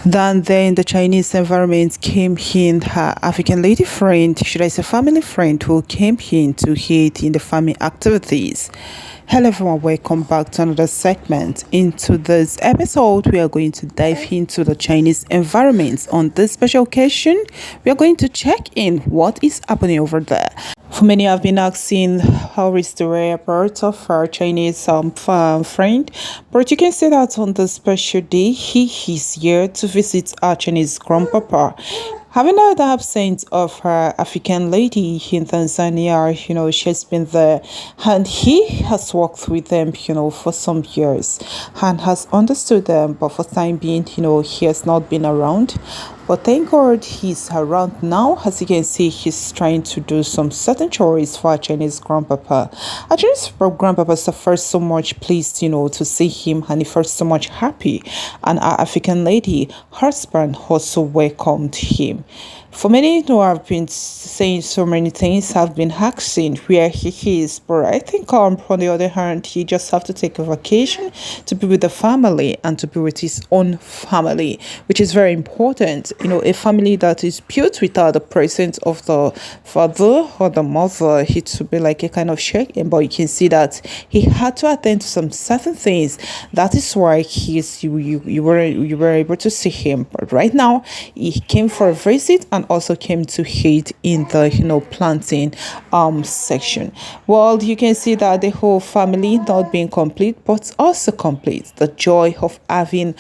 Then the Chinese environment came in her African lady friend, should I say family friend, who came in to aid in the farming activities. Hello everyone, welcome back to another segment. Into this episode, we are going to dive into the Chinese environment. On this special occasion, we are going to check in what is happening over there. For many have been asking how is the whereabouts of our Chinese friend, but you can say that on this special day he is here to visit our Chinese grandpapa. Having heard the absence of her African lady in Tanzania, she's been there and he has worked with them, for some years and has understood them, but for time being, he has not been around. But thank God he's around now. As you can see, he's trying to do some certain chores for our Chinese grandpapa. Our Chinese grandpapa is first so much pleased, to see him, and he first so much happy. And our African lady husband also welcomed him. For many who have been saying so many things, have been asking where he is, but I think on the other hand, he just have to take a vacation to be with the family and to be with his own family, which is very important. A family that is built without the presence of the father or the mother, it would be like a kind of shaking. But you can see that he had to attend to some certain things. That is why you were able to see him. But right now, he came for a visit and also came to aid in the planting section. Well, you can see that the whole family not being complete but also complete. The joy of having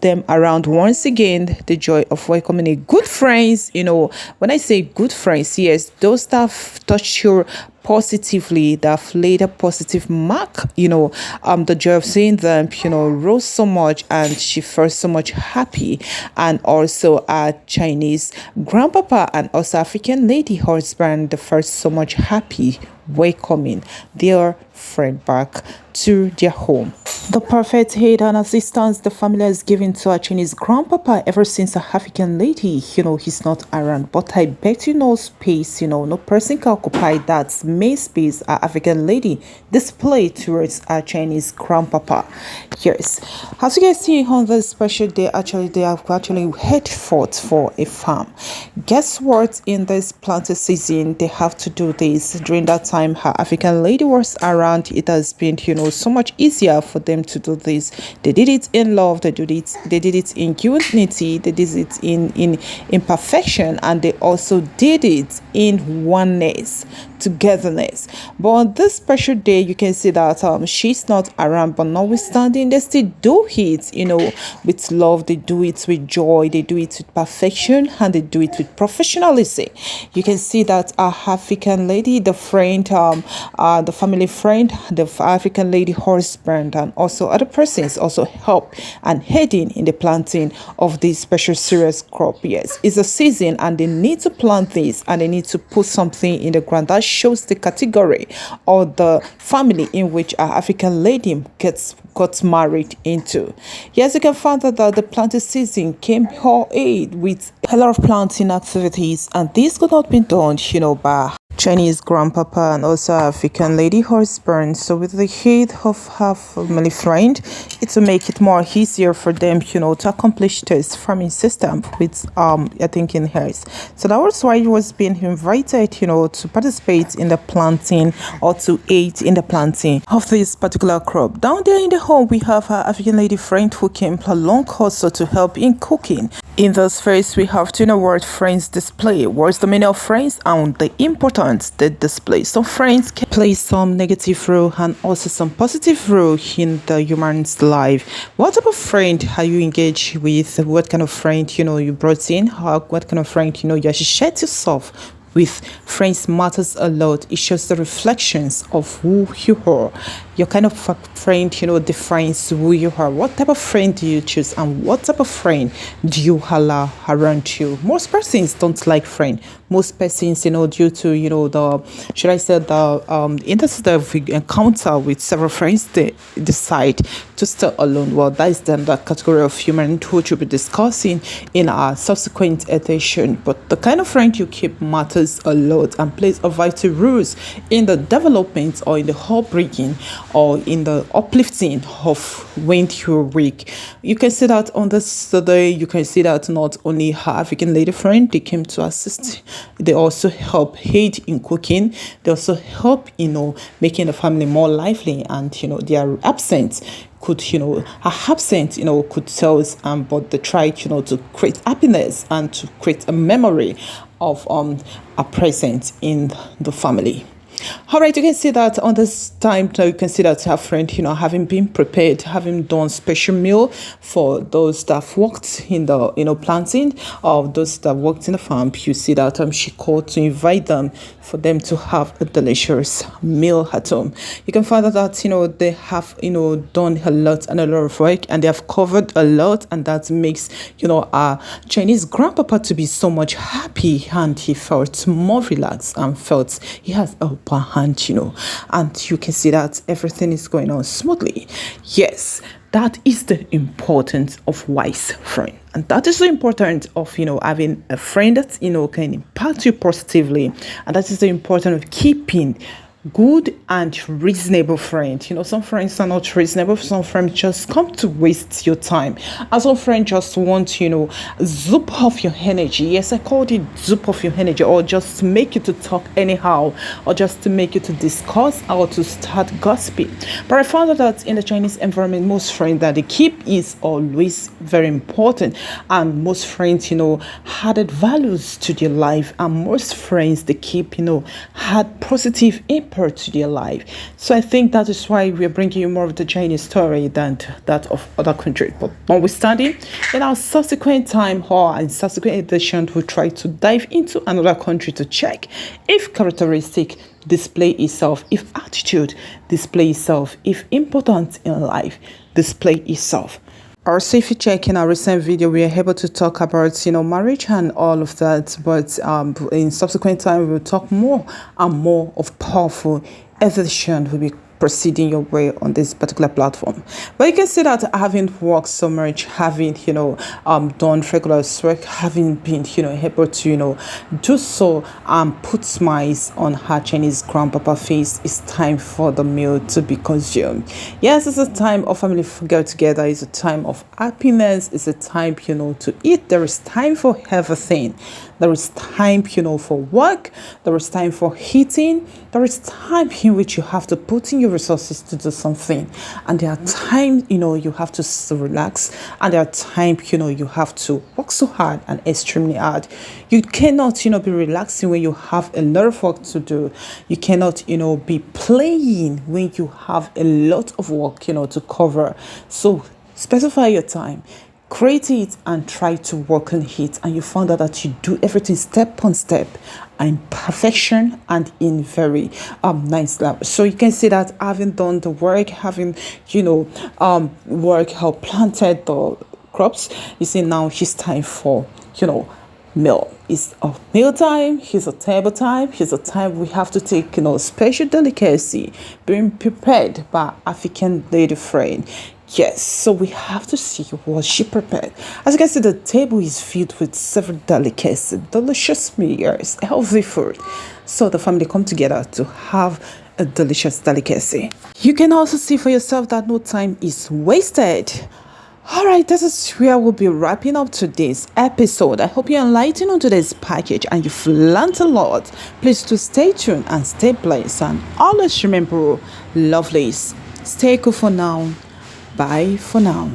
them around once again, the joy of welcoming a good friends. When I say good friends, yes, those that touch your positively, that have laid a positive mark, the joy of seeing them, rose so much, and she felt so much happy. And also our Chinese grandpapa and also African lady husband, the first so much happy welcoming their friend back to their home. The perfect aid and assistance the family has given to our Chinese grandpapa ever since a African lady, he's not around. But I bet no space, no person can occupy that main space our African lady displayed towards our Chinese grandpapa. Yes, as you can see on this special day, they have actually head forth for a farm. Guess what? In this planting season, they have to do this. During that time, her African lady was around. It has been, so much easier for them to do this. They did it in love. They did it in unity. They did it in perfection, and they also did it in oneness, togetherness. But on this special day, you can see that she's not around, but notwithstanding, they still do it, with love. They do it with joy. They do it with perfection, and they do it with professionalism. You can see that our African lady, the friend, the family friend, the African lady husband, and also other persons also help and heading in the planting of this special serious crop. Yes, it's a season, and they need to plant this, and they need to put something in the ground that shows the category or the family in which our African lady got married into. Yes, you can find that the planting season came her aid with a lot of planting activities, and this could not be done, by Chinese grandpapa and also African lady husband. So with the aid of her family friend, it will make it more easier for them, to accomplish this farming system with I think in hers. So that was why he was being invited, to participate in the planting or to aid in the planting of this particular crop. Down there in the home, we have our African lady friend who came along also to help in cooking. In this phase, we have to know what friends display. What's the meaning of friends and the importance they display. Some friends can play some negative role and also some positive role in the human's life. What type of friend are you engaged with? What kind of friend, you brought in? What kind of friend, you associate yourself with? Friends matters a lot. It shows the reflections of who you are. Your kind of friend, defines who you are. What type of friend do you choose, and what type of friend do you allow around you? Most persons don't like friend. Most persons, due to the instead of encounter with several friends, they decide to stay alone. Well, that is then the category of human which we'll be discussing in our subsequent edition. But the kind of friend you keep matters a lot and plays a vital role in the development or in the upbringing or in the uplifting of when you're weak. You can see that on this day, you can see that not only her African lady friend, they came to assist, they also help aid in cooking, they also help, making the family more lively, and their absence could, are absent, could tell us, but they tried, to create happiness and to create a memory of a presence in the family. All right, you can see that on this time, you can see that her friend, having been prepared, having done special meal for those that worked in the, planting, or those that worked in the farm. You see that she called to invite them for them to have a delicious meal at home. You can find out that, they have, done a lot and a lot of work, and they have covered a lot, and that makes, our Chinese grandpapa to be so much happy, and he felt more relaxed and felt he has a hand, and you can see that everything is going on smoothly. Yes, that is the importance of wise friend, and that is the importance of having a friend that can impact you positively, and that is the importance of keeping good and reasonable friend. Some friends are not reasonable, some friends just come to waste your time, and some friends just want zoop off your energy. Yes, I called it zoop off your energy, or just to make you to talk anyhow, or just to make you to discuss or to start gossiping. But I found out that in the Chinese environment, most friends that they keep is always very important, and most friends added values to their life, and most friends they keep had positive impact to their life. So I think that is why we're bringing you more of the Chinese story than that of other countries. But notwithstanding, in our subsequent time or in subsequent editions, we'll try to dive into another country to check if characteristic display itself, if attitude display itself, if important in life display itself. Also, if you check in our recent video, we are able to talk about marriage and all of that, but in subsequent time we will talk more and more of powerful evolution will be proceeding your way on this particular platform. But you can see that having worked so much, having done regular work, having been able to do so and put smiles on her Chinese grandpapa face, it's time for the meal to be consumed. Yes, it's a time of family get together, it's a time of happiness, it's a time to eat. There is time for everything. There is time for work, there is time for eating, there is time in which you have to put in your resources to do something, and there are times you have to relax, and there are times you have to work so hard and extremely hard. You cannot be relaxing when you have a lot of work to do. You cannot be playing when you have a lot of work to cover. So specify your time, create it, and try to work on it, and you found out that you do everything step on step in perfection and in very nice level. So you can see that having done the work, having work how planted the crops, you see now it's time for meal. It's a meal time, it's a table time, it's a time we have to take special delicacy being prepared by African lady friend. Yes, so we have to see what she prepared. As you can see, the table is filled with several delicacies, delicious meals, healthy food. So the family come together to have a delicious delicacy. You can also see for yourself that no time is wasted. All right, this is where we'll be wrapping up today's episode. I hope you're enlightened on today's package and you've learned a lot. Please do stay tuned and stay blessed, and always remember, lovelies, stay cool for now. Bye for now.